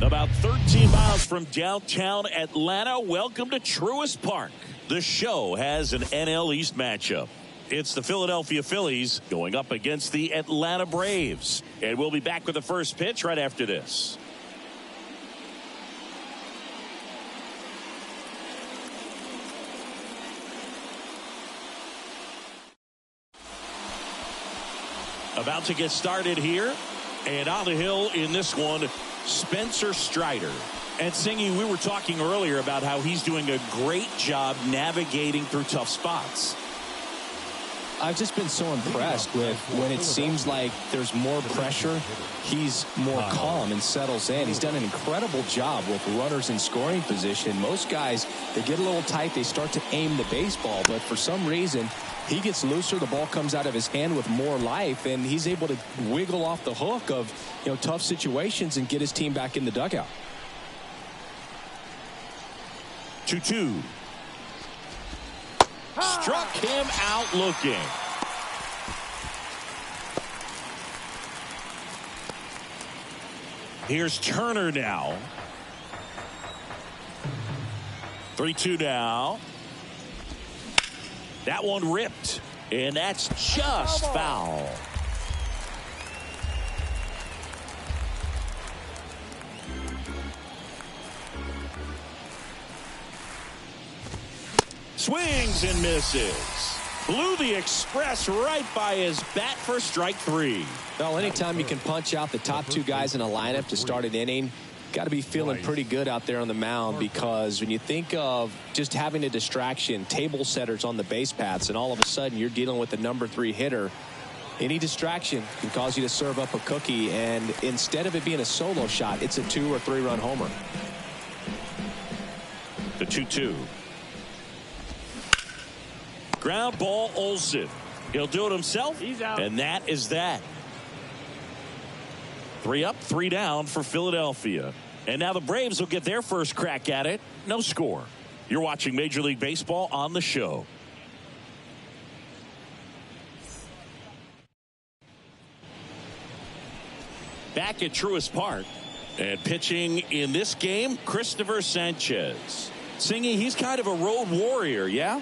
About 13 miles from downtown Atlanta, welcome to Truist Park. The show has an NL East matchup. It's the Philadelphia Phillies going up against the Atlanta Braves. And we'll be back with the first pitch right after this. About to get started here. And on the hill in this one, Spencer Strider. And Singy, we were talking earlier about how he's doing a great job navigating through tough spots. I've just been so impressed with when it seems like there's more pressure, he's more calm and settles in. He's done an incredible job with runners in scoring position. Most guys, they get a little tight, they start to aim the baseball, but for some reason, he gets looser, the ball comes out of his hand with more life, and he's able to wiggle off the hook of, tough situations and get his team back in the dugout. 2-2. Struck him out looking. Here's Turner now. 3-2 now. That one ripped, and that's just foul. Swings and misses. Blew the express right by his bat for strike three. Well, anytime you can punch out the top two guys in a lineup to start an inning, got to be feeling pretty good out there on the mound, because when you think of just having a distraction, table setters on the base paths, and all of a sudden you're dealing with the number 3 hitter, any distraction can cause you to serve up a cookie, and instead of it being a solo shot, it's a 2 or 3 run homer. The 2-2. Ground ball, Olsen. He'll do it himself. He's out. And that is that. 3 up, 3 down for Philadelphia. And now the Braves will get their first crack at it. No score. You're watching Major League Baseball on the show. Back at Truist Park. And pitching in this game, Christopher Sanchez. Singing, he's kind of a road warrior, yeah?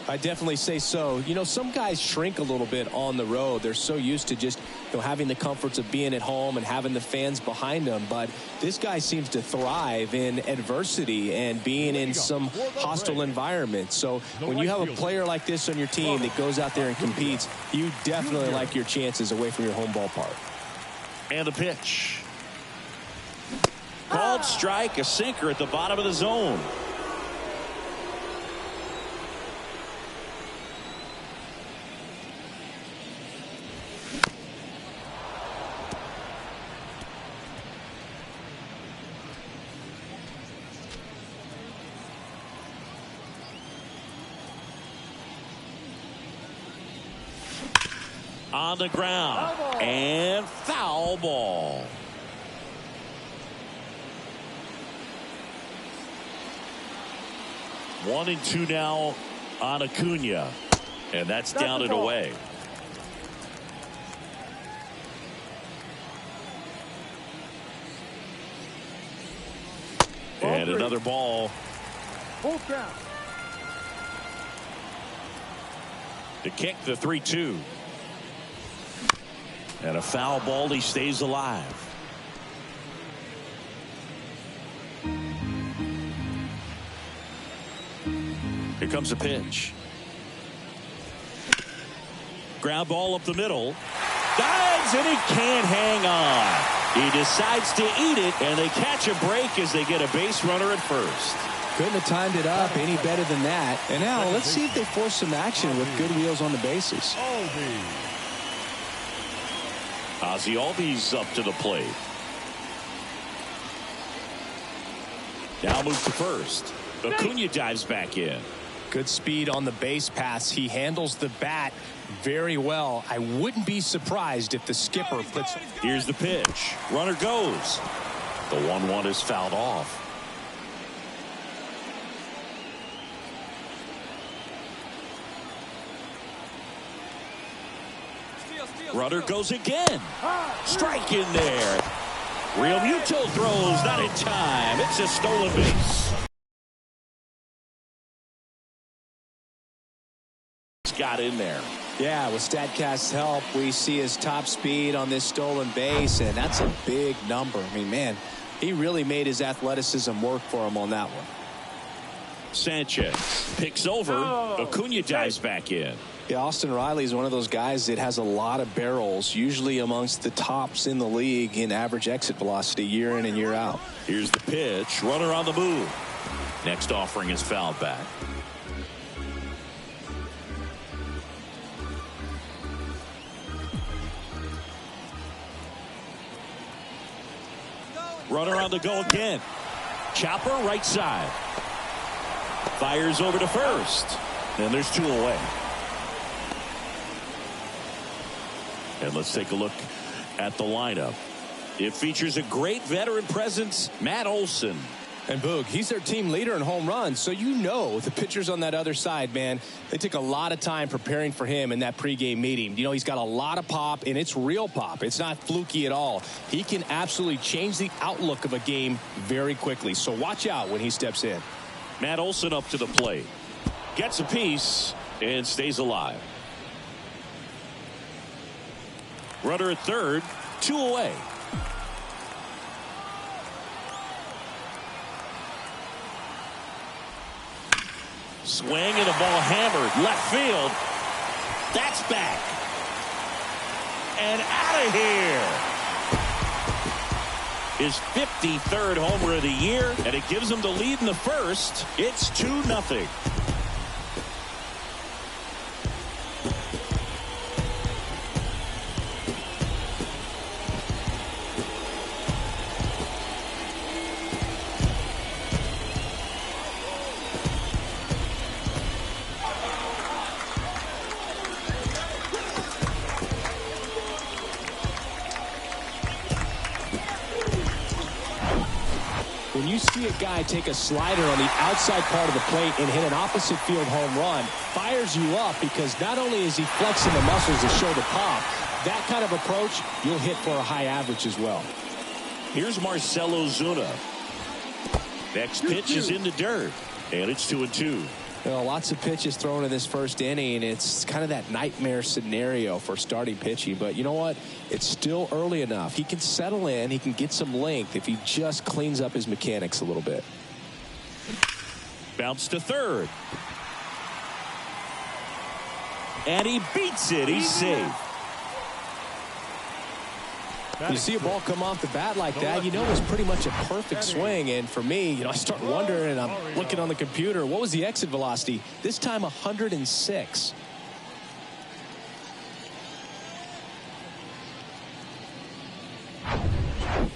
I definitely say so. Some guys shrink a little bit on the road. They're so used to just having the comforts of being at home and having the fans behind them. But this guy seems to thrive in adversity and being in some hostile environment. So when you have a player like this on your team that goes out there and competes, you definitely like your chances away from your home ballpark. And the pitch. Called strike, a sinker at the bottom of the zone. On the ground, and foul ball. One and 2 now on Acuna, and that's down and away. And another ball. To kick the 3-2. And a foul ball, he stays alive. Here comes a pitch. Ground ball up the middle. Dives, and he can't hang on. He decides to eat it, and they catch a break as they get a base runner at first. Couldn't have timed it up any better than that. And now let's see if they force some action with good wheels on the bases. Ozzie Albies up to the plate. Now moves to first. Acuna dives back in. Good speed on the base pass. He handles the bat very well. I wouldn't be surprised if the skipper puts. Here's the pitch. Runner goes. The 1-1 is fouled off. Runner goes again. Strike in there. Real Muto throws, not in time. It's a stolen base. Got in there. Yeah, with StatCast's help, we see his top speed on this stolen base, and that's a big number. I mean, man, he really made his athleticism work for him on that one. Sanchez picks over. Acuna dives back in. Yeah, Austin Riley is one of those guys that has a lot of barrels, usually amongst the tops in the league in average exit velocity year in and year out. Here's the pitch. Runner on the move. Next offering is fouled back. Runner on the go again. Chopper right side. Fires over to first. And there's two away. And let's take a look at the lineup. It features a great veteran presence, Matt Olson. And Boog, he's their team leader in home runs, so you know the pitchers on that other side, man, they took a lot of time preparing for him in that pregame meeting. You know, he's got a lot of pop, and it's real pop. It's not fluky at all. He can absolutely change the outlook of a game very quickly, so watch out when he steps in. Matt Olson up to the plate. Gets a piece and stays alive. Runner at third, two away. Swing and a ball hammered left field. That's back. And out of here. His 53rd homer of the year, and it gives him the lead in the first. It's 2-0. When you see a guy take a slider on the outside part of the plate and hit an opposite field home run, fires you up because not only is he flexing the muscles to show the pop, that kind of approach, you'll hit for a high average as well. Here's Marcell Ozuna. Next pitch is in the dirt, and it's 2-2. You know, lots of pitches thrown in this first inning. It's kind of that nightmare scenario for starting pitching. But you know what? It's still early enough. He can settle in. He can get some length if he just cleans up his mechanics a little bit. Bounce to third. And he beats it. He's safe. You see a ball come off the bat like that, you know it's pretty much a perfect swing. And for me, you know, I start wondering, and I'm looking on the computer, what was the exit velocity? This time 106.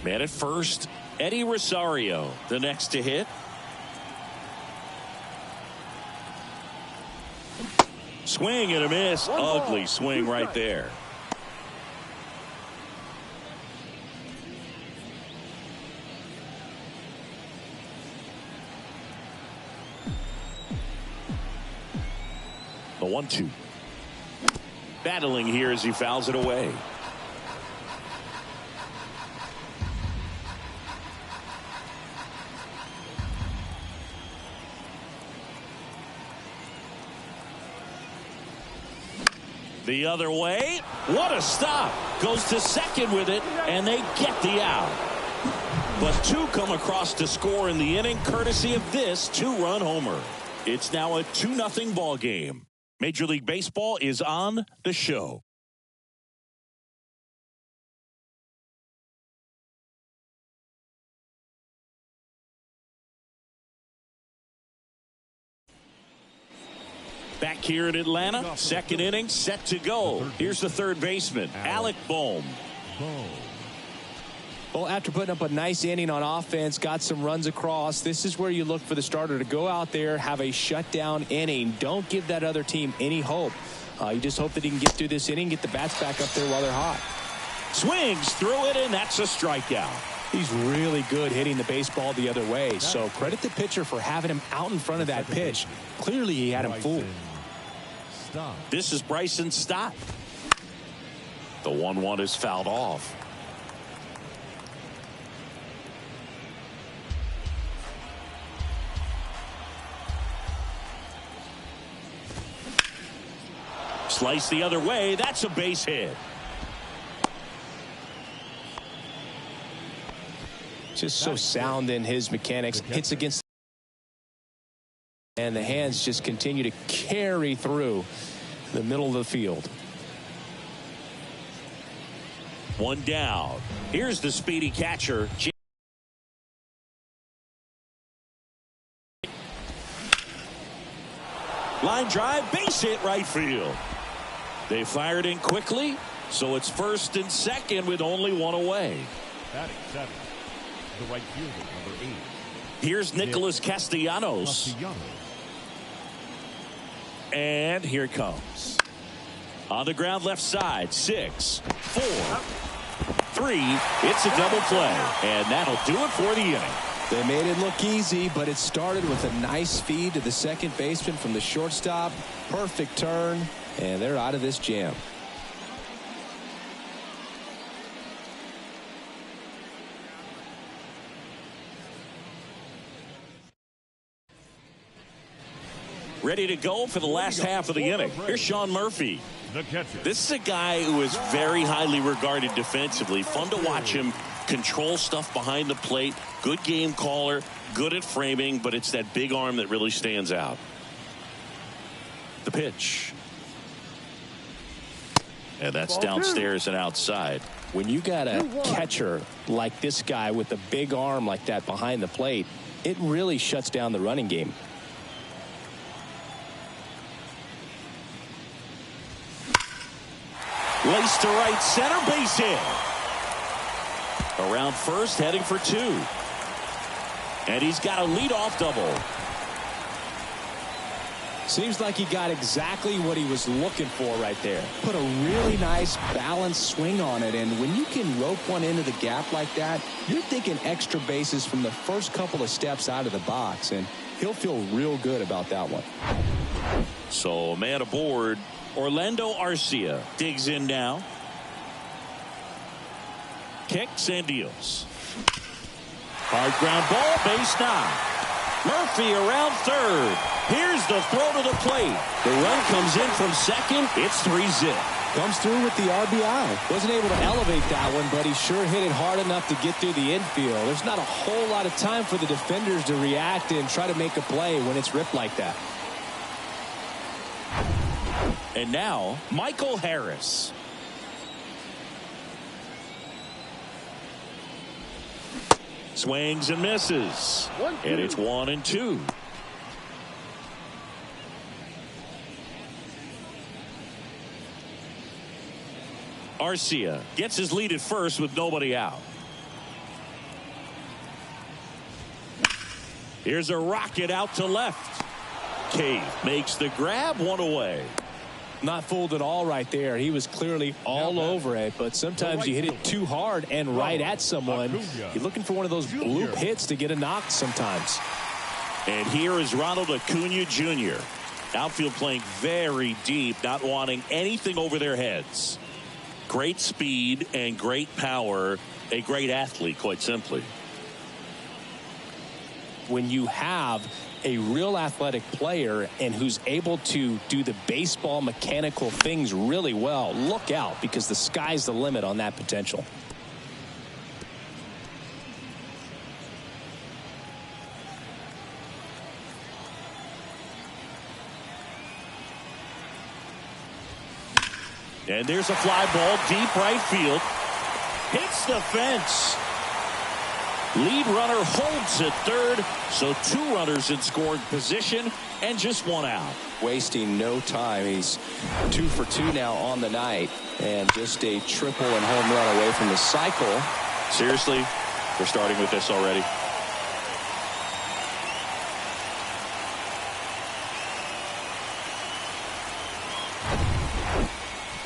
Man at first, Eddie Rosario, the next to hit. Swing and a miss. Ugly swing right there. The 1-2. Battling here as he fouls it away. The other way. What a stop. Goes to second with it, and they get the out. But two come across to score in the inning, courtesy of this two-run homer. It's now a 2-0 ball game. Major League Baseball is on the show. Back here in Atlanta, second inning set to go. Here's the third baseman, Alec Bohm. Well, after putting up a nice inning on offense, got some runs across, this is where you look for the starter to go out there, have a shutdown inning. Don't give that other team any hope. You just hope that he can get through this inning, get the bats back up there while they're hot. Swings through it, and that's a strikeout. He's really good hitting the baseball the other way, so credit the pitcher for having him out in front of that pitch. Clearly, he had him fooled. This is Bryson Stott. The 1-1 is fouled off. Slice the other way. That's a base hit. Just so sound in his mechanics. Hits against, and the hands just continue to carry through the middle of the field. One down. Here's the speedy catcher. Line drive, base hit, right field. They fired in quickly, so it's first and second with only one away. Batting seven, the right fielder, number 8. Here's Nicholas Castellanos. And here it comes. On the ground left side, 6, 4, 3. It's a double play, and that'll do it for the inning. They made it look easy, but it started with a nice feed to the second baseman from the shortstop. Perfect turn, and they're out of this jam. Ready to go for the last half of the inning. Here's Sean Murphy. This is a guy who is very highly regarded defensively. Fun to watch him control stuff behind the plate. Good game caller, good at framing, but it's that big arm that really stands out. The pitch. And that's downstairs and outside. When you got a catcher like this guy with a big arm like that behind the plate, it really shuts down the running game. Lace to right center, base hit. Around first, heading for 2. And he's got a leadoff double. Seems like he got exactly what he was looking for right there. Put a really nice balanced swing on it, and when you can rope one into the gap like that, you're thinking extra bases from the first couple of steps out of the box, and he'll feel real good about that one. So, man aboard. Orlando Arcia digs in now. Kicks and deals. Hard ground ball, base knock. Murphy around third. Here's the throw to the plate. The run comes in from second. It's 3-zip. Comes through with the RBI. Wasn't able to elevate that one, but he sure hit it hard enough to get through the infield. There's not a whole lot of time for the defenders to react and try to make a play when it's ripped like that. And now, Michael Harris. Swings and misses. And it's 1-2. Arcia gets his lead at first with nobody out. Here's a rocket out to left. Cave makes the grab, 1 away. Not fooled at all right there. He was clearly all over it, but sometimes you hit it too hard and right at someone. You're looking for one of those bloop hits to get a knock sometimes. And here is Ronald Acuna Jr. Outfield playing very deep, not wanting anything over their heads. Great speed and great power. A great athlete, quite simply. When you have a real athletic player and who's able to do the baseball mechanical things really well, look out, because the sky's the limit on that potential. And there's a fly ball deep right field. Hits the fence. Lead runner holds at third, so 2 runners in scoring position and just 1 out. Wasting no time. He's 2 for 2 now on the night, and just a triple and home run away from the cycle. Seriously, we're starting with this already.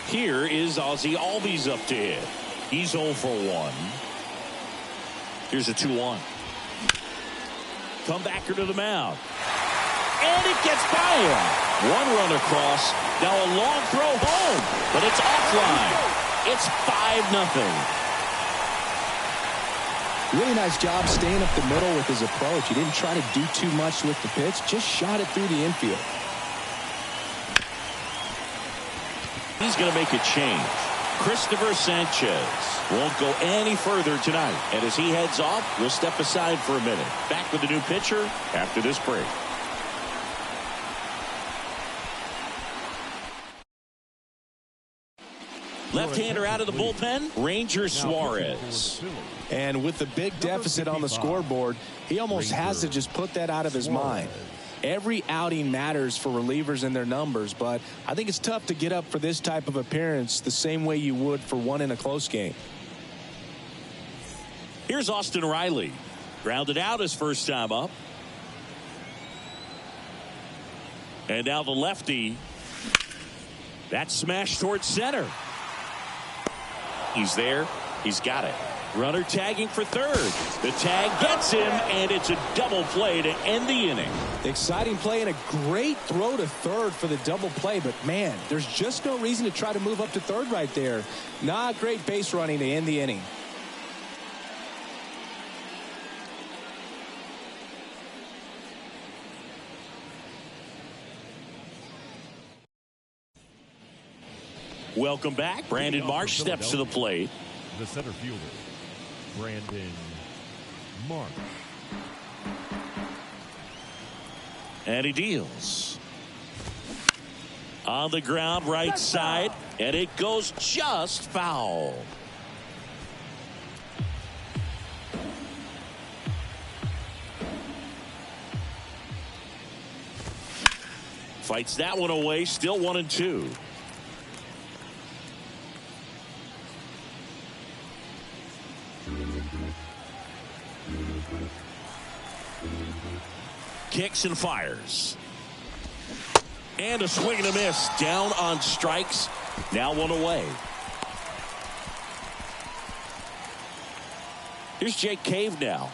Here is Ozzie Albies up to hit. He's 0 for 1. Here's a 2-1. Comebacker to the mound. And it gets by him. 1 run across. Now a long throw home, but it's offline. It's 5-0. Really nice job staying up the middle with his approach. He didn't try to do too much with the pitch, just shot it through the infield. He's going to make a change. Christopher Sanchez won't go any further tonight. And as he heads off, we'll step aside for a minute. Back with the new pitcher after this break. Left-hander out of the bullpen, Ranger Suarez. And with the big deficit on the scoreboard, he almost has to just put that out of his mind. Every outing matters for relievers and their numbers, but I think it's tough to get up for this type of appearance the same way you would for one in a close game. Here's Austin Riley. Grounded out his first time up. And now the lefty. That smash towards center. He's there. He's got it. Runner tagging for third. The tag gets him, and it's a double play to end the inning. Exciting play and a great throw to third for the double play, but man, there's just no reason to try to move up to third right there. Not great base running to end the inning. Welcome back. Brandon Marsh steps to the plate. The center fielder, Brandon Marsh. And he deals. On the ground, right side, and it goes just foul. Fights that one away, still 1-2. Kicks and fires. And a swing and a miss. Down on strikes. Now one away. Here's Jake Cave now.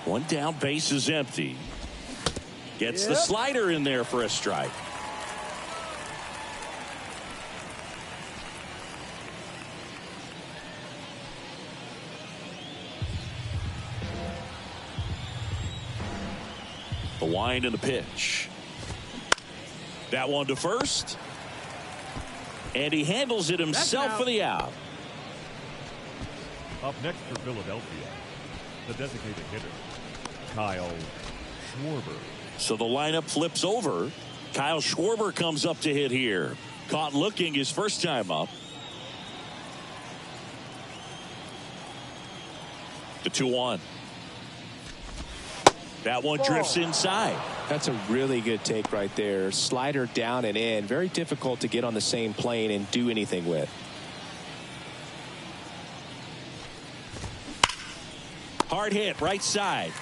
One down, base is empty. Gets the slider in there for a strike. The wind and the pitch. That one to first. And he handles it himself for the out. Up next for Philadelphia, the designated hitter, Kyle Schwarber. So the lineup flips over. Kyle Schwarber comes up to hit here. Caught looking his first time up. The 2-1. That one drifts inside. That's a really good take right there. Slider down and in. Very difficult to get on the same plane and do anything with. Hard hit right side.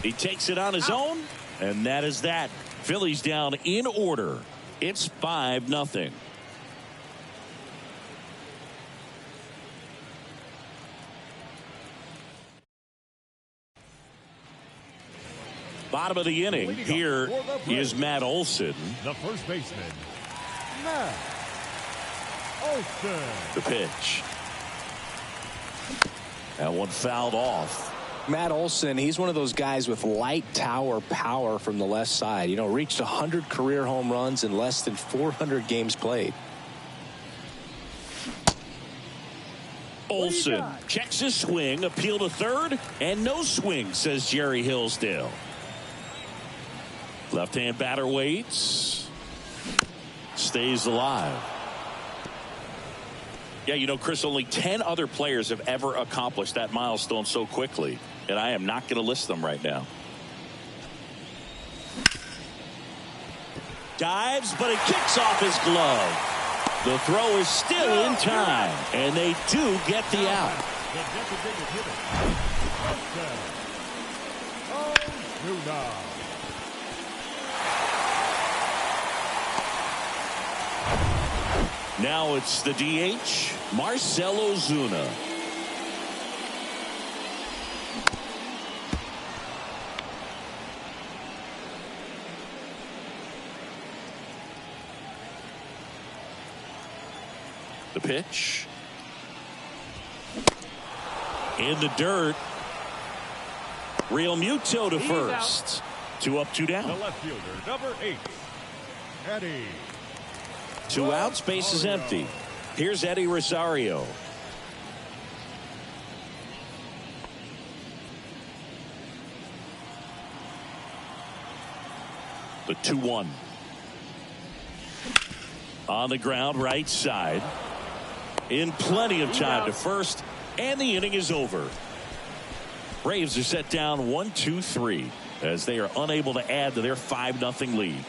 He takes it on his own, and that is that. Phillies down in order. It's 5-0. Bottom of the inning. Here is Matt Olson. The first baseman, Matt Olson. The pitch. That one fouled off. Matt Olson, he's one of those guys with light tower power from the left side. You know, reached 100 career home runs in less than 400 games played. Olson checks his swing, appeal to third, and no swing, says Jerry Hillsdale. Left-hand batter waits. Stays alive. Yeah, you know, Chris, only 10 other players have ever accomplished that milestone so quickly, and I am not going to list them right now. Dives, but it kicks off his glove. The throw is still in time, and they do get the out. The designated hitter, Ozuna. Now it's the DH, Marcell Ozuna. The pitch. In the dirt. Real Muto to first. 2 up, 2 down. The left fielder, number 8, Eddie. 2 outs, base is empty. Here's Eddie Rosario. The 2-1. On the ground, right side. In plenty of time to first, and the inning is over. Braves are set down 1-2-3 as they are unable to add to their 5-0 lead.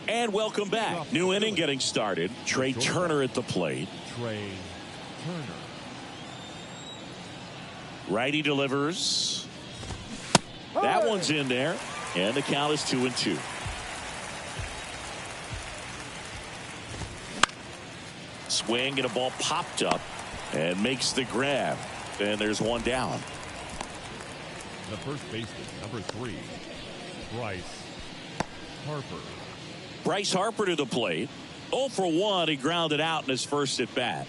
And welcome back. New inning getting started. Trey Turner at the plate. Trey Turner. Righty delivers. That one's in there. And the count is 2-2. Swing and a ball popped up and makes the grab. And there's one down. The first baseman, number 3, Bryce Harper. Bryce Harper to the plate. 0 for 1. He grounded out in his first at bat.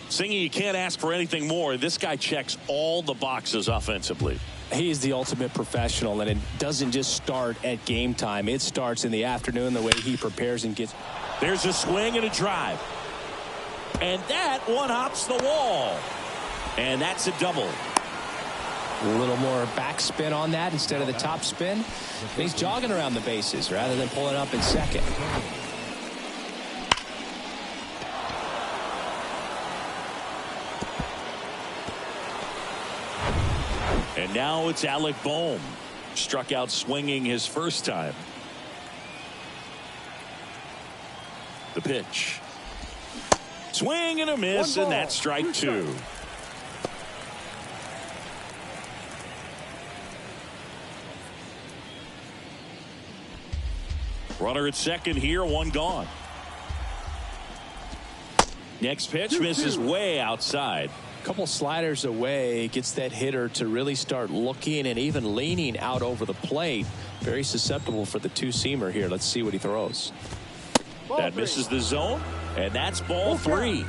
Singing, you can't ask for anything more. This guy checks all the boxes offensively. He is the ultimate professional, and it doesn't just start at game time. It starts in the afternoon, the way he prepares and gets. There's a swing and a drive. And that one hops the wall. And that's a double. A little more backspin on that instead of the top spin. And he's jogging around the bases rather than pulling up in second. And now it's Alec Bohm. Struck out swinging his first time. The pitch. Swing and a miss, and that's strike 2. Runner at second here, 1 gone. Next pitch misses way outside. Couple sliders away, gets that hitter to really start looking and even leaning out over the plate. Very susceptible for the 2-seamer here. Let's see what he throws. That misses the zone, and that's ball 3.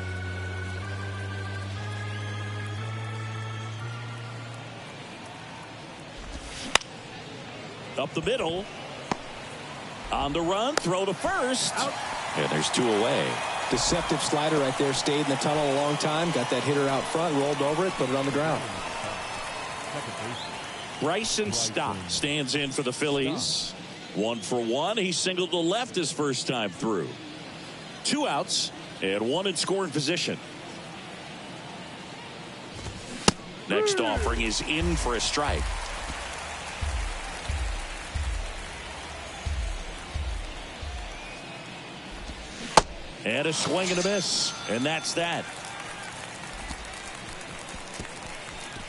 Up the middle. On the run, throw to first. And there's 2 away. Deceptive slider right there. Stayed in the tunnel a long time. Got that hitter out front, rolled over it, put it on the ground. Bryson Stott stands in for the Phillies. 1 for 1. He singled to left his first time through. 2 outs and 1 in scoring position. Next offering is in for a strike. And a swing and a miss. And that's that.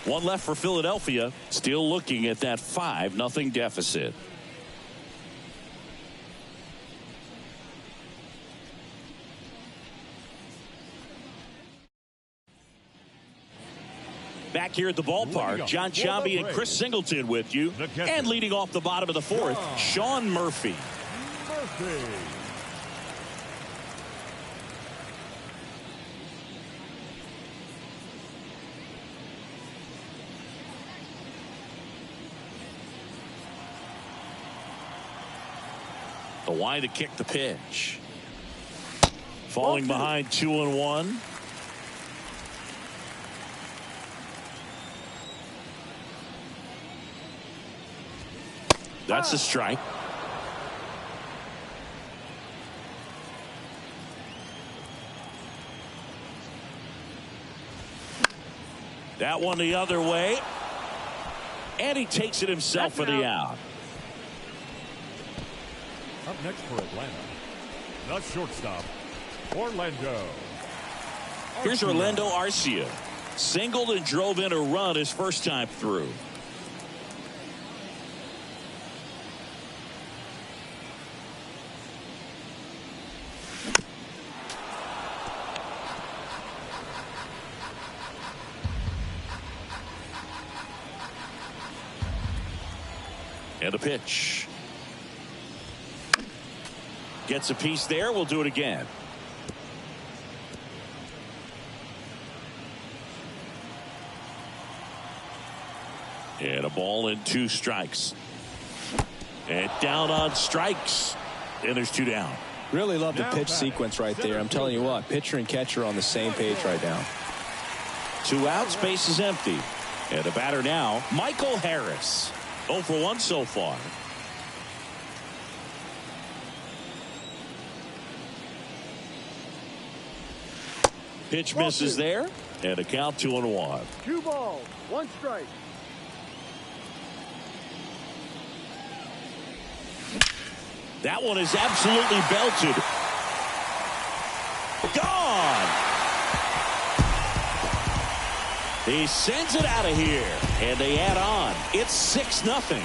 1 left for Philadelphia. Still looking at that 5-0 deficit. Back here at the ballpark, John Sciambi and Chris Singleton with you. And leading off the bottom of the 4th, Sean Murphy. The wide to kick the pitch. Falling behind 2-1. That's a strike. That one the other way. And he takes it himself for the out. Up next for Atlanta, the shortstop, Orlando. Here's Orlando Arcia. Singled and drove in a run his first time through. And a pitch. Gets a piece there. We'll do it again. And a ball and 2 strikes. And down on strikes. And there's 2 down. Really love the pitch sequence right there. I'm telling you what, pitcher and catcher on the same page right now. 2 outs, base is empty. And the batter now, Michael Harris. 0 for 1 so far. Pitch misses there. And a count 2-1. 2 balls, 1 strike. That one is absolutely belted. Gone. He sends it out of here. And they add on. It's 6-0.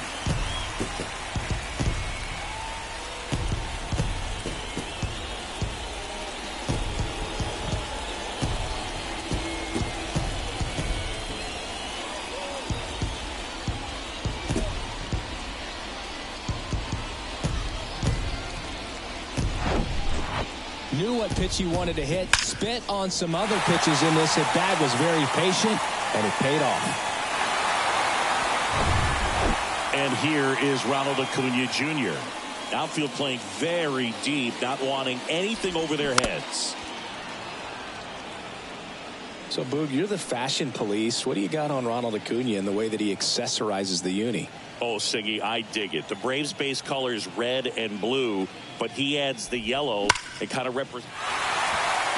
Knew what pitch he wanted to hit. Spent on some other pitches in this at bat. Was very patient, and it paid off. And here is Ronald Acuna Jr. Outfield playing very deep, not wanting anything over their heads. So, Boog, you're the fashion police. What do you got on Ronald Acuna and the way that he accessorizes the uni? Oh, Siggy, I dig it. The Braves base colors red and blue, but he adds the yellow and kind of represents.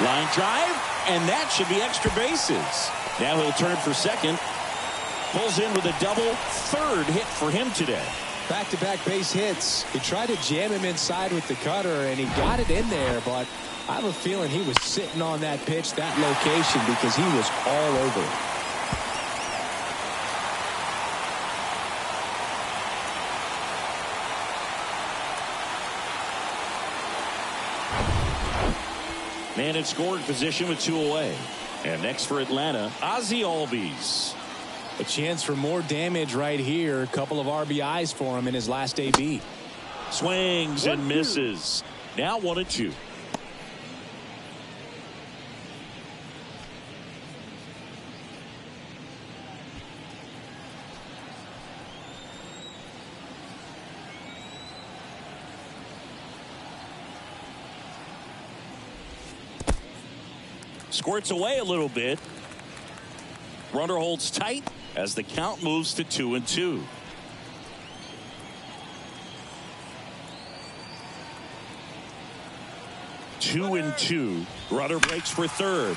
Line drive, and that should be extra bases. Now he'll turn for second. Pulls in with a double. 3rd hit for him today. Back-to-back base hits. He tried to jam him inside with the cutter, and he got it in there, but I have a feeling he was sitting on that pitch, that location, because he was all over it. Man in scoring position with 2 away. And next for Atlanta, Ozzie Albies. A chance for more damage right here. A couple of RBIs for him in his last AB. Swings and misses. Now 1-2. Squirts away a little bit. Runner holds tight as the count moves to 2-2. Two and 2. Runner breaks for 3rd.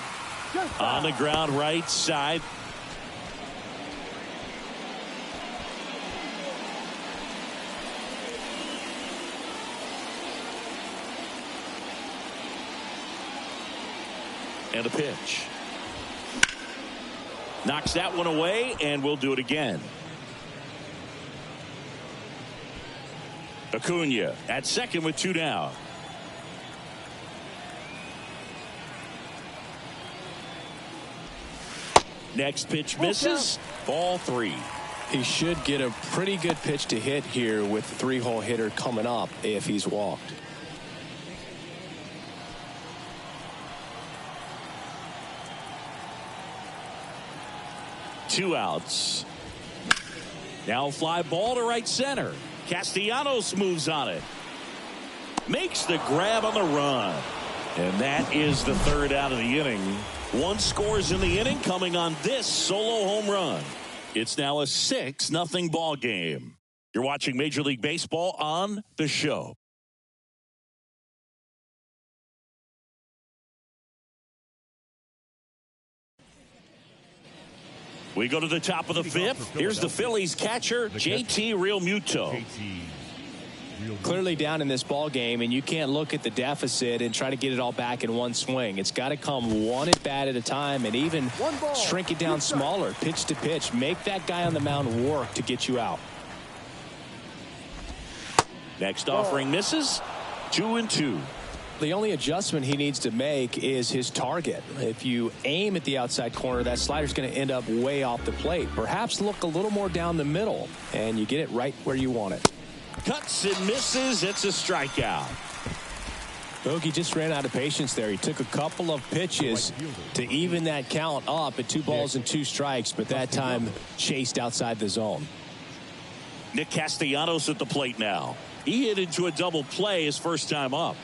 On the ground right side. And a pitch. Knocks that one away, and we'll do it again. Acuna at second with 2 down. Next pitch misses. Ball 3. He should get a pretty good pitch to hit here with the 3-hole hitter coming up if he's walked. Two outs. Now fly ball to right center. Castellanos moves on it. Makes the grab on the run. And that is the 3rd out of the inning. 1 scores in the inning coming on this solo home run. It's now a 6-0 ball game. You're watching Major League Baseball on The Show. We go to the top of the 5th. Here's the Phillies catcher, JT Realmuto. Clearly down in this ball game, and you can't look at the deficit and try to get it all back in one swing. It's got to come one at bat at a time, and even shrink it down smaller, pitch to pitch. Make that guy on the mound work to get you out. Next offering misses. 2-2. The only adjustment he needs to make is his target. If you aim at the outside corner, that slider's going to end up way off the plate. Perhaps look a little more down the middle, and you get it right where you want it. Cuts and misses. It's a strikeout. Bogey just ran out of patience there. He took a couple of pitches to even that count up at 2 balls and 2 strikes, but that time chased outside the zone. Nick Castellanos at the plate now. He hit into a double play his first time up.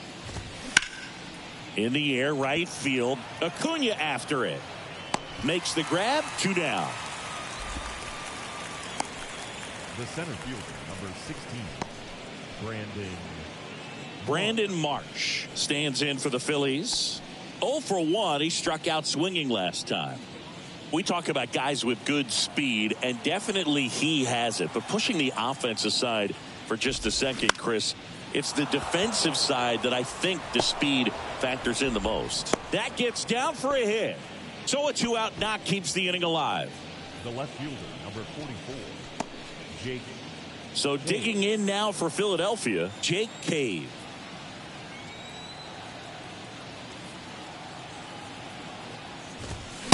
In the air, right field. Acuna after it. Makes the grab, 2 down. The center fielder, number 16, Brandon Marsh stands in for the Phillies. 0 for 1. He struck out swinging last time. We talk about guys with good speed, and definitely he has it. But pushing the offense aside for just a second, Chris, it's the defensive side that I think the speed factors in the most. That gets down for a hit. So a 2-out knock keeps the inning alive. The left fielder, number 44, Jake. So digging in now for Philadelphia, Jake Cave.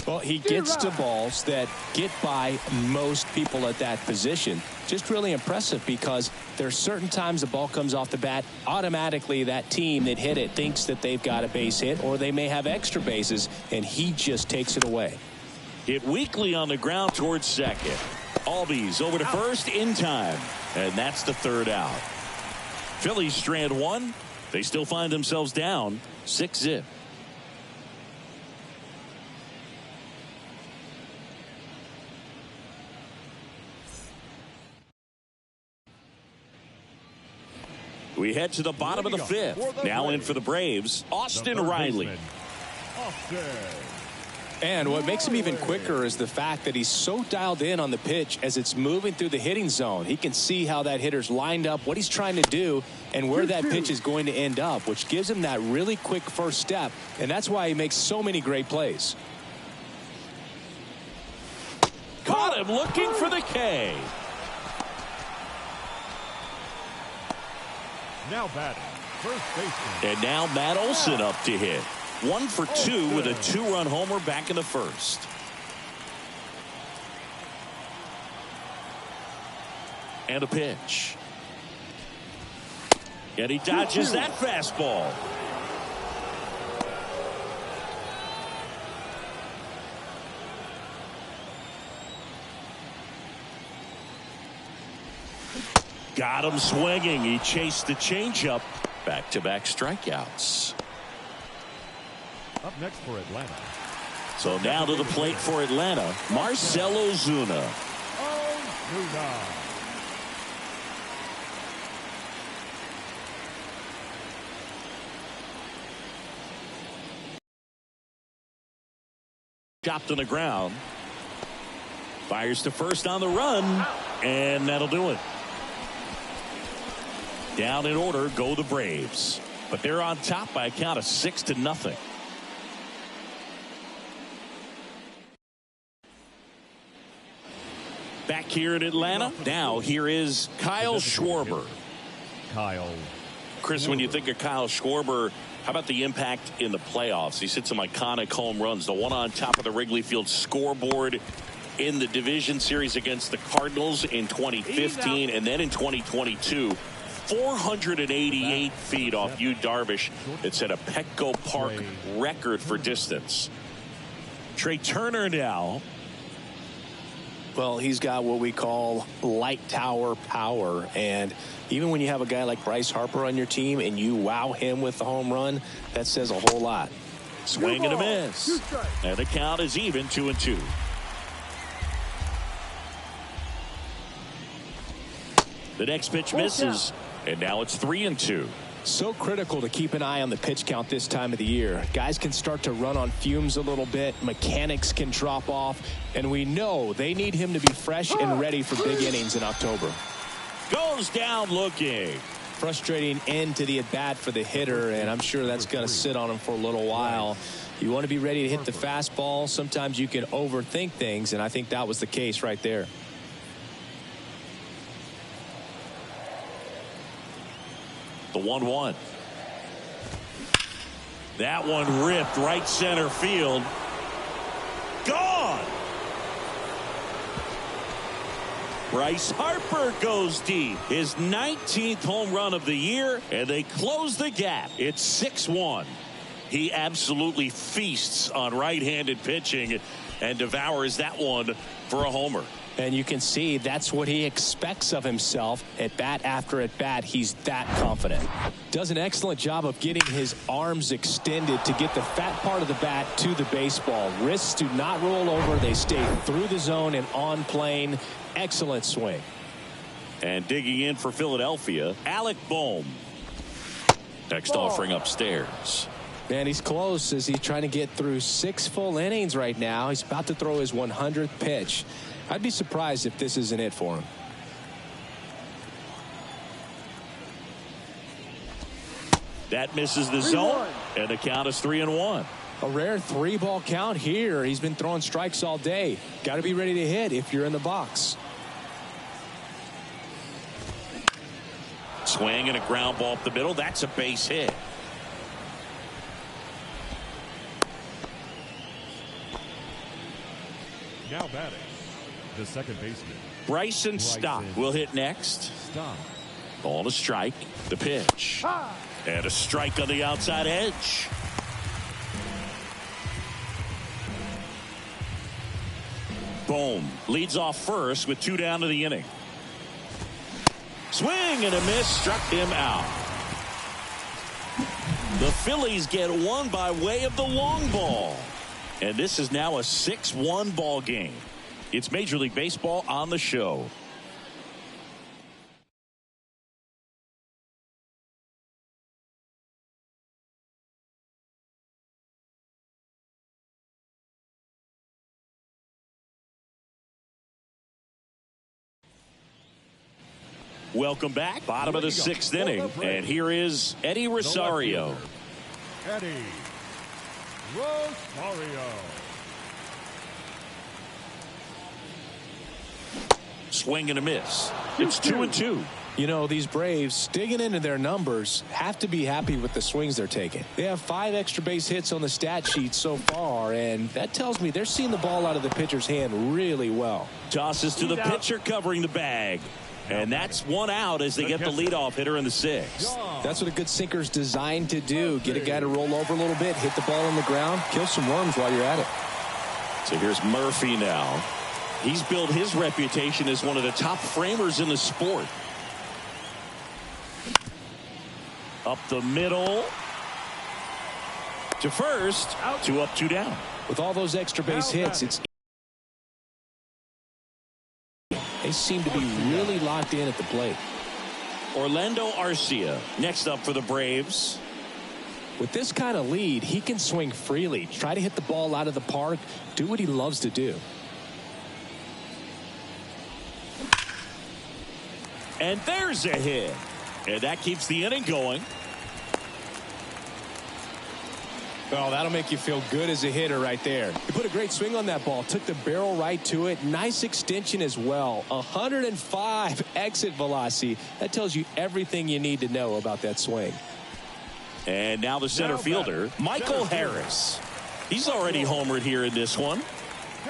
Well, he gets to balls that get by most people at that position. Just really impressive because there's certain times the ball comes off the bat, automatically that team that hit it thinks that they've got a base hit or they may have extra bases, and he just takes it away. Hit weakly on the ground towards second. Albies over to first in time, and that's the 3rd out. Phillies strand 1. They still find themselves down 6-0. We head to the bottom of the 5th. Now in for the Braves, Austin Riley. And what makes him even quicker is the fact that he's so dialed in on the pitch as it's moving through the hitting zone. He can see how that hitter's lined up, what he's trying to do, and where that pitch is going to end up, which gives him that really quick first step, and that's why he makes so many great plays. Caught him looking for the K. Now batting, first baseman. And now Matt Olson up to hit. 1 for 2 with a 2-run homer back in the 1st. And a pitch. And he dodges that fastball. Got him swinging. He chased the changeup. Back-to-back strikeouts. Up next for Atlanta. So now to the plate for Atlanta, Marcell Ozuna. Dropped on the ground. Fires to first on the run, and that'll do it. Down in order go the Braves, but they're on top by a count of 6-0. Back here in Atlanta, now here is Kyle Schwarber. Chris, when you think of Kyle Schwarber, how about the impact in the playoffs? He's hit some iconic home runs. The one on top of the Wrigley Field scoreboard in the division series against the Cardinals in 2015, and then in 2022, 488 feet off Yu Darvish. It set a Petco Park record for distance. Trey Turner now. Well, he's got what we call light tower power, and even when you have a guy like Bryce Harper on your team and you wow him with the home run, that says a whole lot. Swing and a miss, and the count is even 2-2. The next pitch misses, and now it's 3-2. So critical to keep an eye on the pitch count this time of the year. Guys can start to run on fumes a little bit. Mechanics can drop off. And we know they need him to be fresh and ready for big innings in October. Goes down looking. Frustrating end to the at-bat for the hitter, and I'm sure that's going to sit on him for a little while. You want to be ready to hit the fastball. Sometimes you can overthink things, and I think that was the case right there. The 1-1. That one ripped right center field. Gone. Bryce Harper goes deep. His 19th home run of the year, and they close the gap. It's 6-1. He absolutely feasts on right-handed pitching and devours that one for a homer. And you can see that's what he expects of himself. At bat after at bat, he's that confident. Does an excellent job of getting his arms extended to get the fat part of the bat to the baseball. Wrists do not roll over. They stay through the zone and on plane. Excellent swing. And digging in for Philadelphia, Alec Bohm. Next offering upstairs. Man, he's close as he's trying to get through 6 full innings right now. He's about to throw his 100th pitch. I'd be surprised if this isn't it for him. That misses the zone, and the count is 3-1. A rare 3-ball count here. He's been throwing strikes all day. Got to be ready to hit if you're in the box. Swing and a ground ball up the middle. That's a base hit. Now batting, the second baseman, Bryson Stott will hit next. Ball to strike. The pitch. And a strike on the outside edge. Bohm leads off first with 2 down to the inning. Swing and a miss, struck him out. The Phillies get one by way of the long ball. And this is now a 6-1 ball game. It's Major League Baseball on the show. Welcome back. Bottom of the 6th inning. And here is Eddie Rosario. Eddie Rosario. Swing and a miss. It's 2-2. You know, these Braves, digging into their numbers, have to be happy with the swings they're taking. They have 5 extra base hits on the stat sheet so far, and that tells me they're seeing the ball out of the pitcher's hand really well. Tosses to the pitcher covering the bag. And that's 1 out as they get the leadoff hitter in the 6th. That's what a good sinker's designed to do. Get a guy to roll over a little bit, hit the ball on the ground, kill some worms while you're at it. So here's Murphy now. He's built his reputation as one of the top framers in the sport. Up the middle. To first. 2 up, 2 down. With all those extra base hits, they seem to be really locked in at the plate. Orlando Arcia next up for the Braves. With this kind of lead, he can swing freely, try to hit the ball out of the park, do what he loves to do. And there's a hit. And that keeps the inning going. Oh, that'll make you feel good as a hitter right there. He put a great swing on that ball, took the barrel right to it. Nice extension as well. 105 exit velocity. That tells you everything you need to know about that swing. And now the center fielder, Michael Harris. He's already homered here in this one.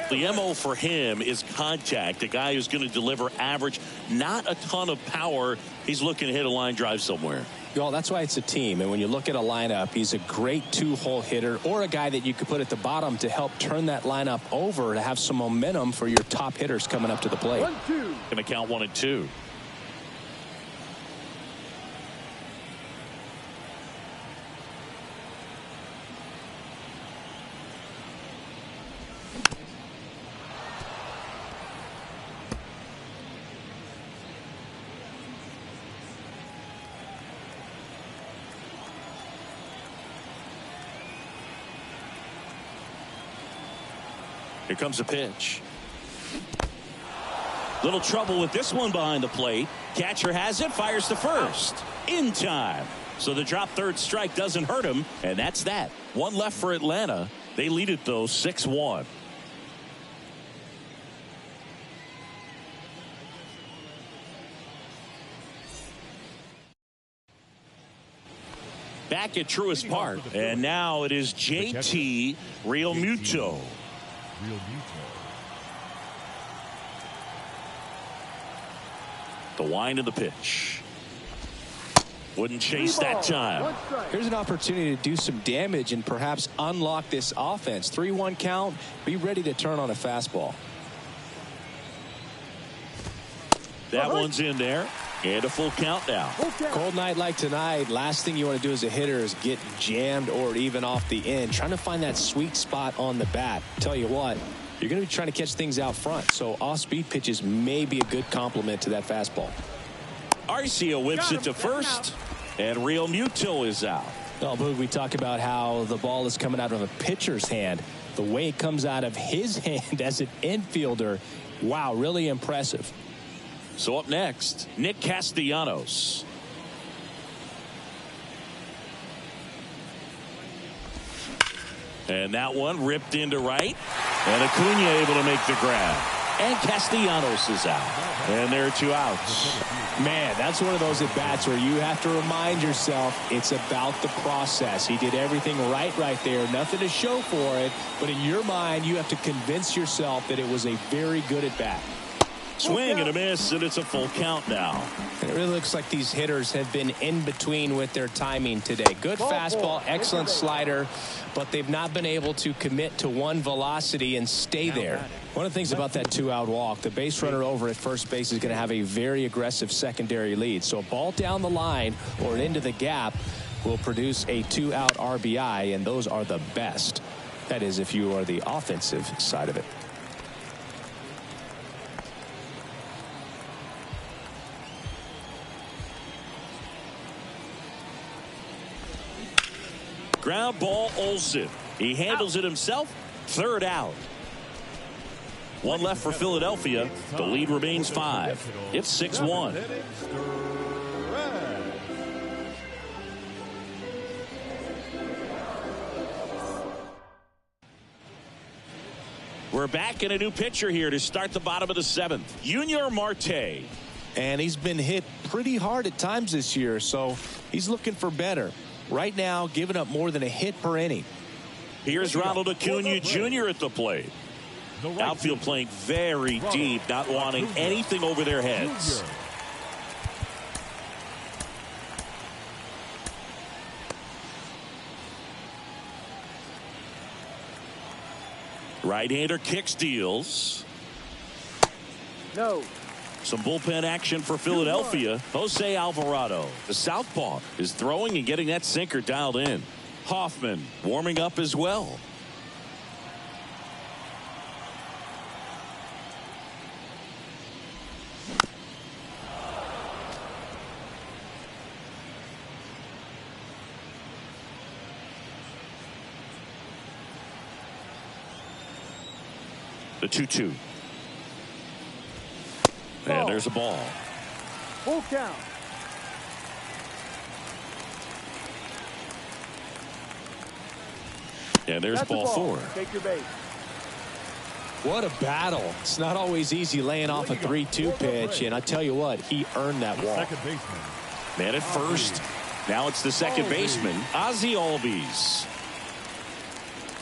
The MO for him is contact. A guy who's going to deliver average, not a ton of power. He's looking to hit a line drive somewhere. Well, that's why it's a team. And when you look at a lineup, he's a great 2-hole hitter or a guy that you could put at the bottom to help turn that lineup over to have some momentum for your top hitters coming up to the plate. 1-2. Going to count 1 and 2. Here comes a pitch. Little trouble with this one behind the plate. Catcher has it, fires to first. In time. So the drop third strike doesn't hurt him, and that's that. 1 left for Atlanta. They lead it, though, 6-1. Back at Truist Park, and now it is JT Realmuto. The wind of the pitch. Wouldn't chase that time. Here's an opportunity to do some damage and perhaps unlock this offense. 3-1 count. Be ready to turn on a fastball. That one's in there. And a full count now. Cold night like tonight, last thing you want to do as a hitter is get jammed or even off the end. Trying to find that sweet spot on the bat. Tell you what, you're going to be trying to catch things out front. So off-speed pitches may be a good complement to that fastball. Arcia whips it to first. And Real Muto is out. Well, Boog, we talk about how the ball is coming out of a pitcher's hand. The way it comes out of his hand as an infielder, wow, really impressive. So up next, Nick Castellanos. And that one ripped into right. And Acuna able to make the grab. And Castellanos is out. And there are 2 outs. Man, that's one of those at-bats where you have to remind yourself it's about the process. He did everything right there. Nothing to show for it. But in your mind, you have to convince yourself that it was a very good at-bat. Swing and a miss, and it's a full count now. It really looks like these hitters have been in between with their timing today. Good fastball, excellent slider, but they've not been able to commit to one velocity and stay there. One of the things about that 2-out walk, the base runner over at first base is going to have a very aggressive secondary lead. So a ball down the line or into the gap will produce a 2-out RBI, and those are the best. That is, if you are the offensive side of it. Ground ball, Olsen. He handles it himself. 3rd out. 1 left for Philadelphia. The lead remains 5. It's 6-1. We're back in a new pitcher here to start the bottom of the 7th. Junior Marte. And he's been hit pretty hard at times this year, so he's looking for better. Right now, giving up more than a hit per inning. Here's Ronald Acuna Jr. at the plate. Outfield playing very deep, not wanting anything over their heads. Right-hander kick steals. No. Some bullpen action for Philadelphia. Jose Alvarado, the southpaw, is throwing and getting that sinker dialed in. Hoffman warming up as well. The 2-2. And there's a ball. Full count. And there's ball 4. Take your base. What a battle. It's not always easy laying off a 3-2 pitch, and I tell you what, he earned that walk. Second baseman. Man at first. Now it's the second baseman, Ozzie Albies.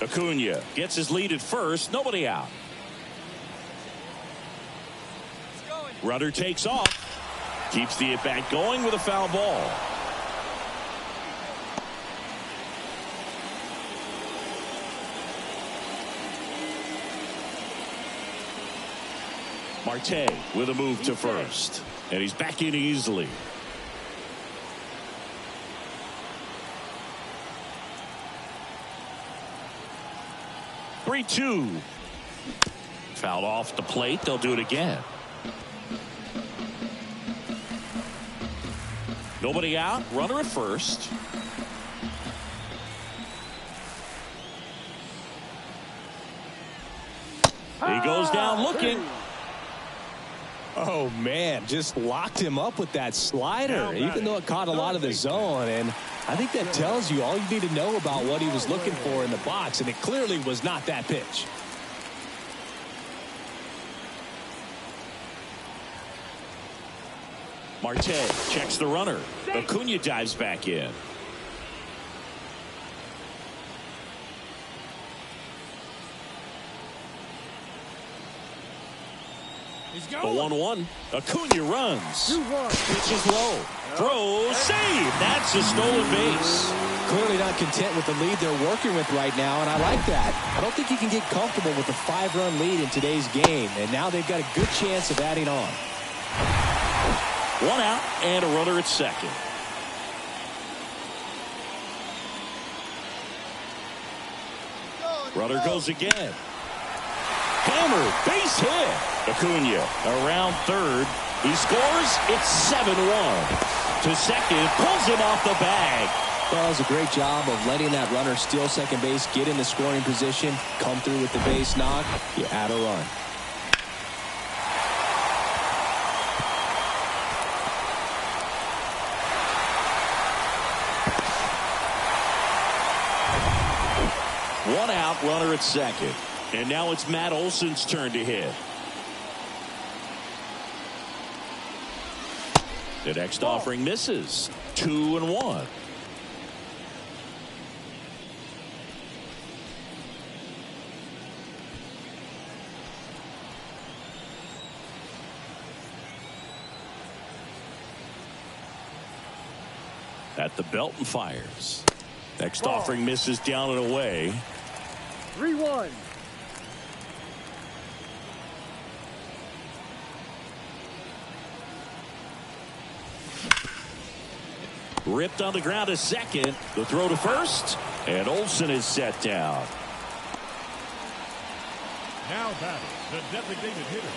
Acuna gets his lead at first. Nobody out. Runner takes off. Keeps the at-bat going with a foul ball. Marte with a move to first. And he's back in easily. Three-two. Fouled off the plate. They'll do it again. Nobody out. Runner at first. He goes down looking. Oh, man, just locked him up with that slider, even though it caught a lot of the zone. And I think that tells you all you need to know about what he was looking for in the box, and it clearly was not that pitch. Marte checks the runner. Acuna dives back in. The 1-1. Acuna runs. 2-1. Pitch is low. Throw, save. That's a stolen base. Clearly not content with the lead they're working with right now, and I like that. I don't think you can get comfortable with a 5-run lead in today's game, and now they've got a good chance of adding on. 1 out and a runner at second. Runner goes again. Hammer, base hit. Acuna around third. He scores. It's 7-1. To second, pulls him off the bag. Well, that was a great job of letting that runner steal second base, get in the scoring position, come through with the base knock. You add a run. One out, runner at second. And now it's Matt Olson's turn to hit. The next offering misses. 2-1. At the belt and fires. Next offering misses down and away. 3-1. Ripped on the ground to second. The throw to first. And Olson is set down. Now batting the designated hitter,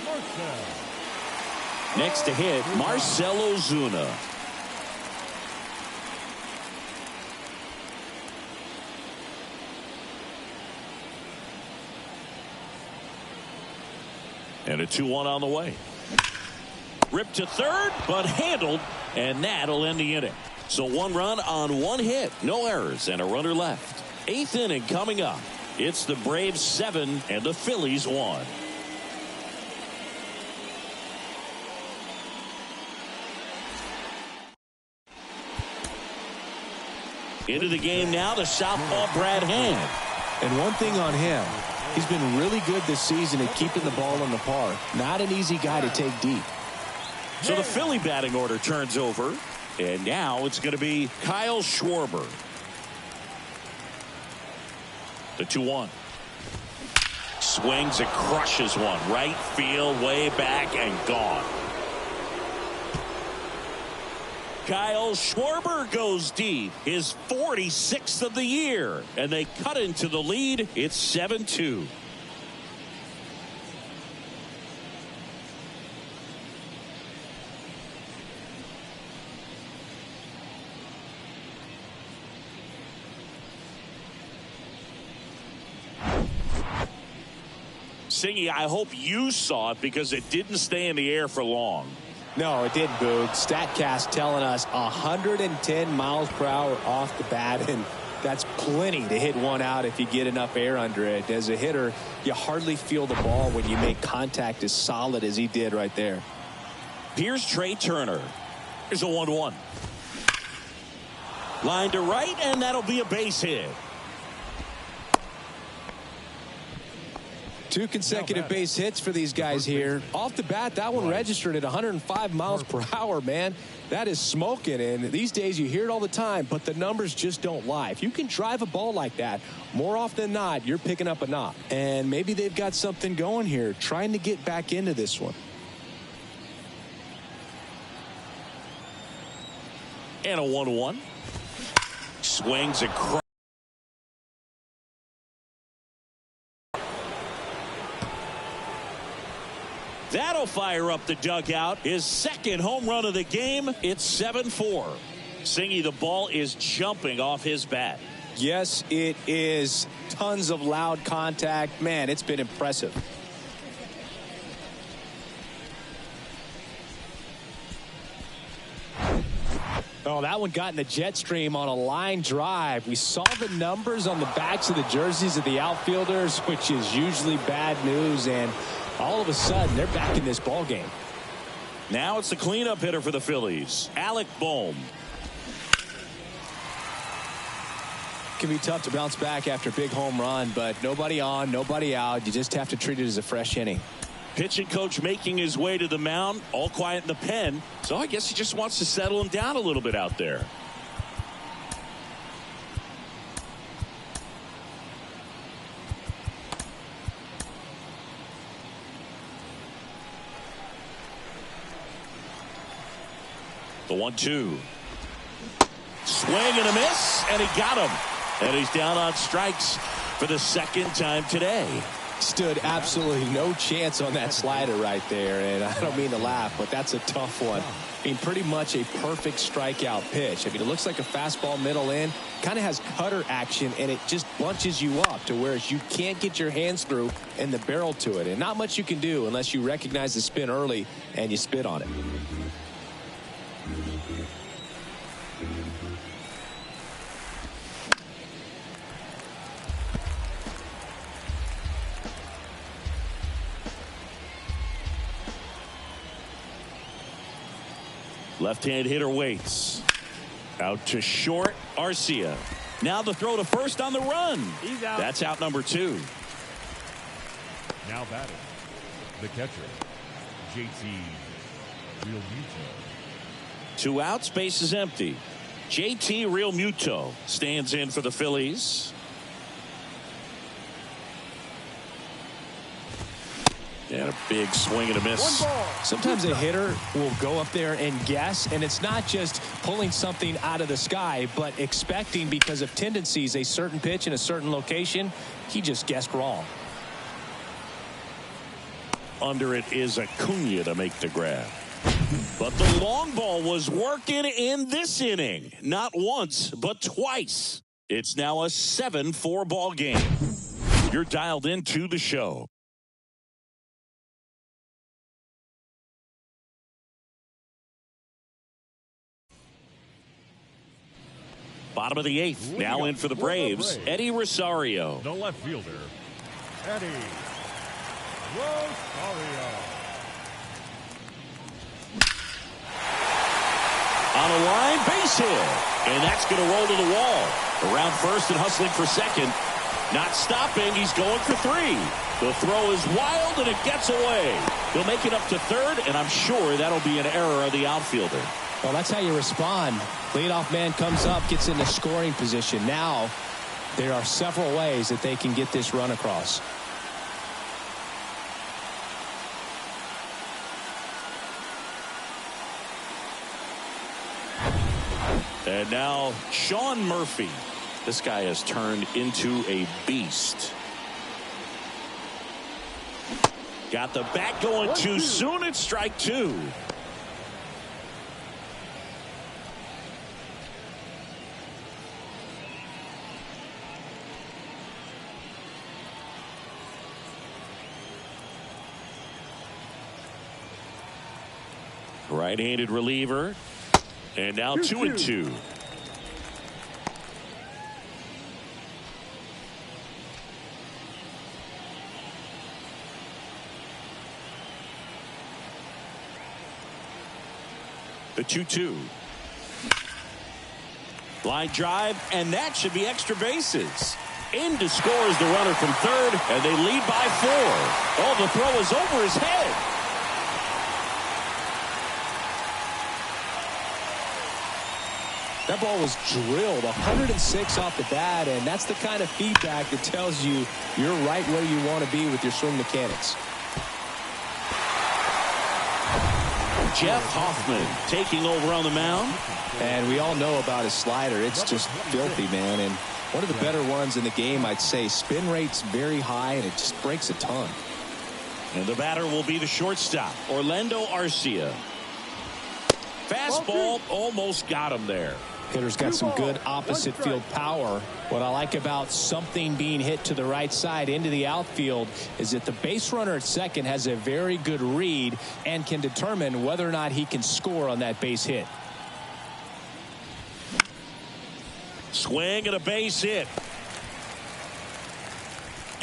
Marcell. Next to hit, Marcell Ozuna. And a 2-1 on the way. Ripped to third, but handled, and that'll end the inning. So 1 run on 1 hit, no errors, and a runner left. 8th inning coming up. It's the Braves 7 and the Phillies 1. Into the game now, the southpaw Brad Hand. And one thing on him, he's been really good this season at keeping the ball in the park. Not an easy guy to take deep. So the Philly batting order turns over, and now it's going to be Kyle Schwarber. The 2-1. Swings and crushes one. Right field, way back, and gone. Kyle Schwarber goes deep, his 46th of the year, and they cut into the lead. It's 7-2. Singy, I hope you saw it because it didn't stay in the air for long. No, it didn't, Boog. StatCast telling us 110 miles per hour off the bat, and that's plenty to hit one out if you get enough air under it. As a hitter, you hardly feel the ball when you make contact as solid as he did right there. Here's Trey Turner. Here's a 1-1. Line to right, and that'll be a base hit. 2 consecutive base hits for these guys here. Off the bat, that one registered at 105 miles per hour, man. That is smoking, and these days you hear it all the time, but the numbers just don't lie. If you can drive a ball like that, more often than not, you're picking up a knock. And maybe they've got something going here, trying to get back into this one. And a 1-1. Swings and crushes. That'll fire up the dugout. His second home run of the game. It's 7-4. Singy, the ball is jumping off his bat. Yes, it is. Tons of loud contact. Man, it's been impressive. Oh, that one got in the jet stream on a line drive. We saw the numbers on the backs of the jerseys of the outfielders, which is usually bad news, and all of a sudden they're back in this ball game. Now it's the cleanup hitter for the Phillies, Alec Bohm. Can be tough to bounce back after a big home run, but nobody on, nobody out. You just have to treat it as a fresh inning. Pitching coach making his way to the mound, all quiet in the pen. So I guess he just wants to settle him down a little bit out there. The 1-2. Swing and a miss, and he got him. And he's down on strikes for the second time today. Stood absolutely no chance on that slider right there, and I don't mean to laugh, but that's a tough one. I mean, pretty much a perfect strikeout pitch. I mean, it looks like a fastball middle in, kind of has cutter action, and it just bunches you up to where you can't get your hands through and the barrel to it, and not much you can do unless you recognize the spin early and you spit on it. Left-hand hitter waits. Out to short, Arcia. Now the throw to first on the run. He's out. That's out number 2. Now batting, the catcher, JT Realmuto. 2 outs, base is empty. JT Realmuto stands in for the Phillies. And a big swing and a miss. Sometimes a hitter will go up there and guess, and it's not just pulling something out of the sky, but expecting because of tendencies a certain pitch in a certain location. He just guessed wrong. Under it is Acuna to make the grab. But the long ball was working in this inning. Not once, but twice. It's now a 7-4 ball game. You're dialed into the show. Bottom of the 8th. Now in for the Braves, Eddie Rosario. The left fielder, Eddie Rosario. On a line, base hit. And that's going to roll to the wall. Around first and hustling for second. Not stopping. He's going for 3. The throw is wild, and it gets away. He'll make it up to third, and I'm sure that'll be an error of the outfielder. Well, that's how you respond. Leadoff man comes up, gets into scoring position. Now, there are several ways that they can get this run across. And now, Sean Murphy. This guy has turned into a beast. Got the bat going too soon. It's strike 2. Right-handed reliever. And now 2-2. The 2-2. Line drive, and that should be extra bases. In to score is the runner from third, and they lead by 4. Oh, the throw is over his head. That ball was drilled 106 off the bat, and that's the kind of feedback that tells you you're right where you want to be with your swing mechanics. Jeff Hoffman taking over on the mound. And we all know about his slider. It's just filthy, man. And one of the better ones in the game, I'd say. Spin rate's very high, and it just breaks a ton. And the batter will be the shortstop, Orlando Arcia. Fastball almost got him there. Hitter's got some good opposite field power. What I like about something being hit to the right side into the outfield is that the base runner at second has a very good read and can determine whether or not he can score on that base hit. Swing and a base hit.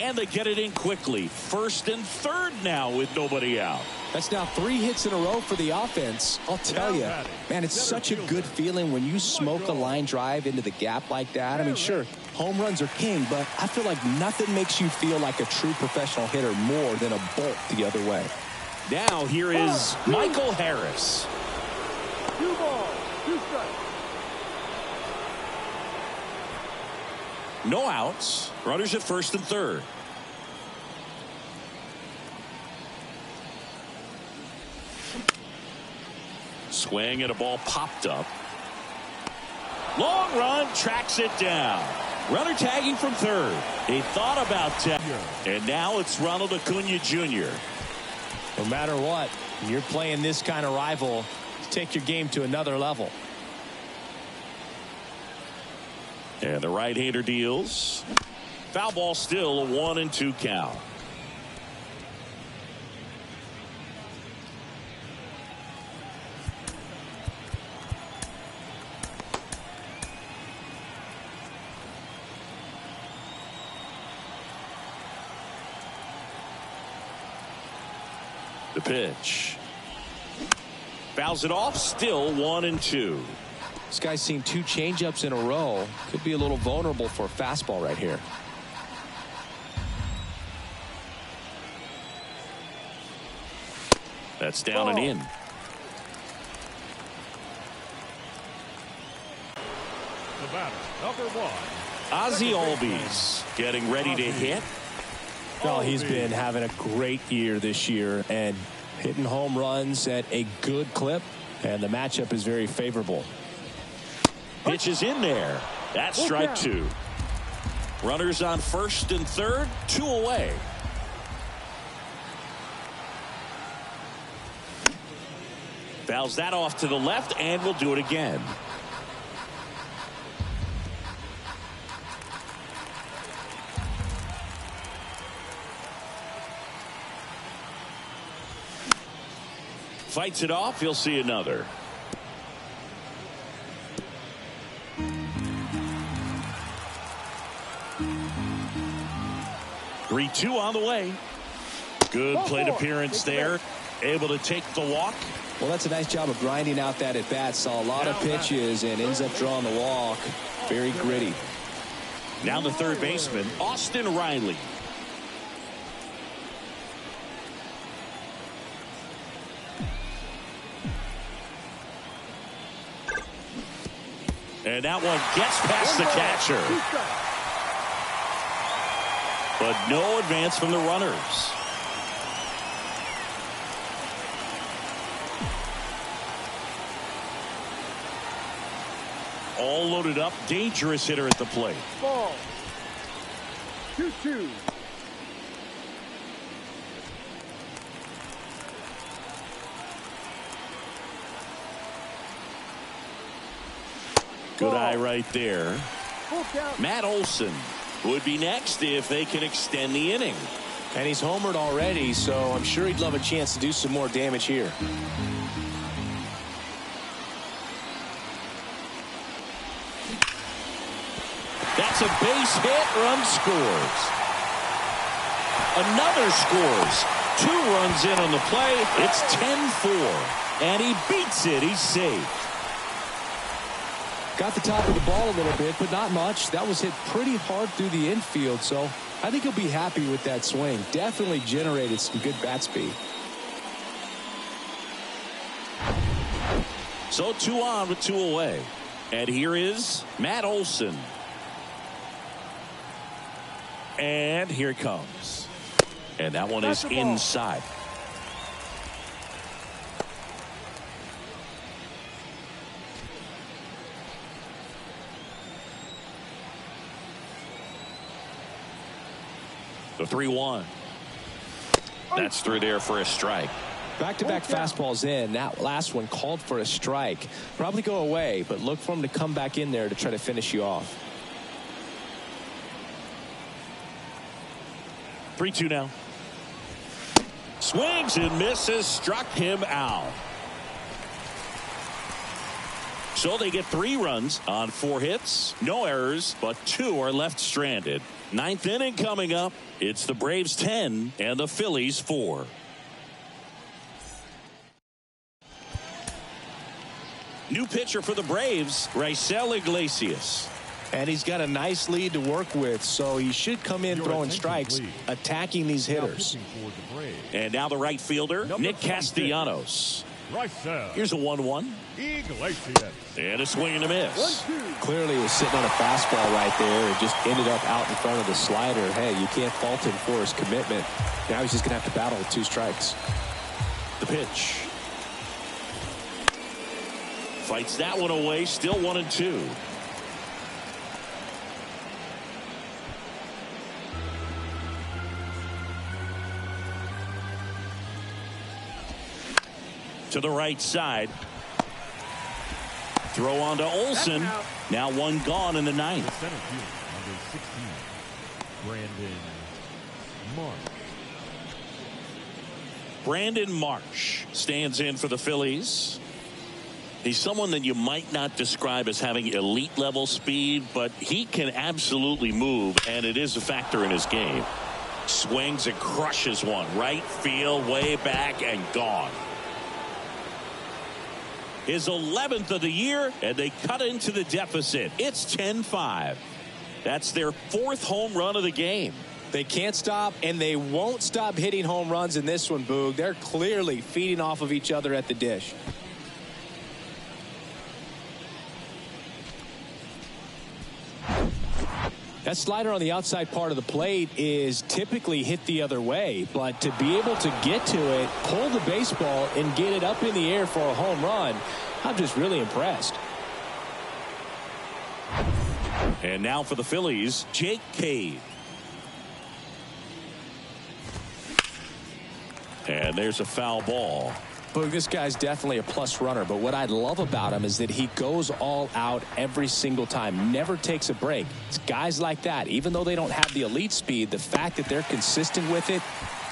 And they get it in quickly. First and third now with nobody out. That's now 3 hits in a row for the offense. I'll tell you, man, it's such a good feeling when you smoke a line drive into the gap like that. I mean, sure, home runs are king, but I feel like nothing makes you feel like a true professional hitter more than a bolt the other way. Now here is Michael Harris. 2 balls, 2 strikes. No outs. Runners at first and third. Swing and a ball popped up. Long run, tracks it down. Runner tagging from third. He thought about that. And now it's Ronald Acuna Jr. No matter what, when you're playing this kind of rival, take your game to another level. And the right-hander deals. Foul ball, still a 1-2 count. The pitch. Fouls it off, still 1-2. This guy's seen 2 changeups in a row. Could be a little vulnerable for a fastball right here. That's down and in. The batter, number 1. Ozzie Albies getting ready to hit. Oh, he's been having a great year this year and hitting home runs at a good clip, and the matchup is very favorable. Pitch is in there. That's strike 2. Runners on first and third, 2 away. Fouls that off to the left, and will do it again. Fights it off. He'll see another. Three-2 on the way. Good plate appearance there. Able to take the walk. Well, that's a nice job of grinding out that at bat. Saw a lot of pitches and ends up drawing the walk. Very gritty. Now the third baseman, Austin Riley. And that one gets past the catcher. But no advance from the runners. All loaded up. Dangerous hitter at the plate. Ball. 2-2. Good eye right there. Matt Olson would be next if they can extend the inning. And he's homered already, so I'm sure he'd love a chance to do some more damage here. That's a base hit. Run scores. Another scores. 2 runs in on the play. It's 10-4. And he beats it. He's safe. Got the top of the ball a little bit, but not much. That was hit pretty hard through the infield, so I think he'll be happy with that swing. Definitely generated some good bat speed. So 2 on with 2 away. And here is Matt Olson. And here it comes. And that one is inside. The 3-1. That's through there for a strike. Back-to-back fastballs in. That last one called for a strike. Probably go away, but look for him to come back in there to try to finish you off. 3-2 now. Swings and misses. Struck him out. So they get 3 runs on 4 hits, no errors, but 2 are left stranded. 9th inning coming up. It's the Braves 10 and the Phillies 4. New pitcher for the Braves, Raisel Iglesias. And he's got a nice lead to work with, so he should come in throwing strikes, attacking these hitters. And now the right fielder, Nick Castellanos. Here's a 1-1. Iglesias. And a swing and a miss. Clearly was sitting on a fastball right there and just ended up out in front of the slider. Hey, you can't fault him for his commitment. Now he's just going to have to battle with 2 strikes. The pitch. Fights that one away, still 1-2. To the right side. Throw on to Olsen. Now 1 gone in the 9th. Center field, number 16, Brandon Marsh. Brandon Marsh stands in for the Phillies. He's someone that you might not describe as having elite level speed, but he can absolutely move, and it is a factor in his game. Swings and crushes one. Right field, way back, and gone. His 11th of the year, and they cut into the deficit. It's 10-5. That's their 4th home run of the game. They can't stop, and they won't stop hitting home runs in this one, Boog. They're clearly feeding off of each other at the dish. That slider on the outside part of the plate is typically hit the other way, but to be able to get to it, pull the baseball, and get it up in the air for a home run, I'm just really impressed. And now for the Phillies, Jake Cave. And there's a foul ball. Boog, this guy's definitely a plus runner, but what I love about him is that he goes all out every single time, never takes a break. It's guys like that, even though they don't have the elite speed, the fact that they're consistent with it,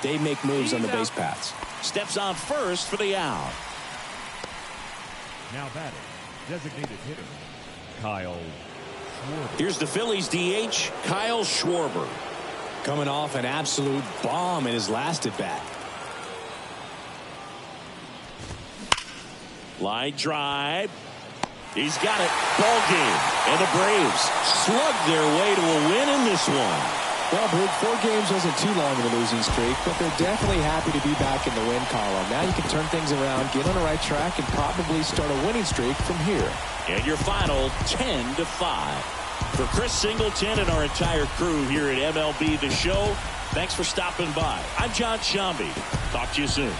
they make moves on the base paths. Steps on first for the out. Now batting, designated hitter, Kyle Schwarber. Here's the Phillies DH, Kyle Schwarber. Coming off an absolute bomb in his last at bat. Line drive. He's got it. Ball game. And the Braves slug their way to a win in this one. Well, Boog, 4 games wasn't too long of a losing streak, but they're definitely happy to be back in the win column. Now you can turn things around, get on the right track, and probably start a winning streak from here. And your final 10-5. For Chris Singleton and our entire crew here at MLB The Show, thanks for stopping by. I'm John Shambi. Talk to you soon.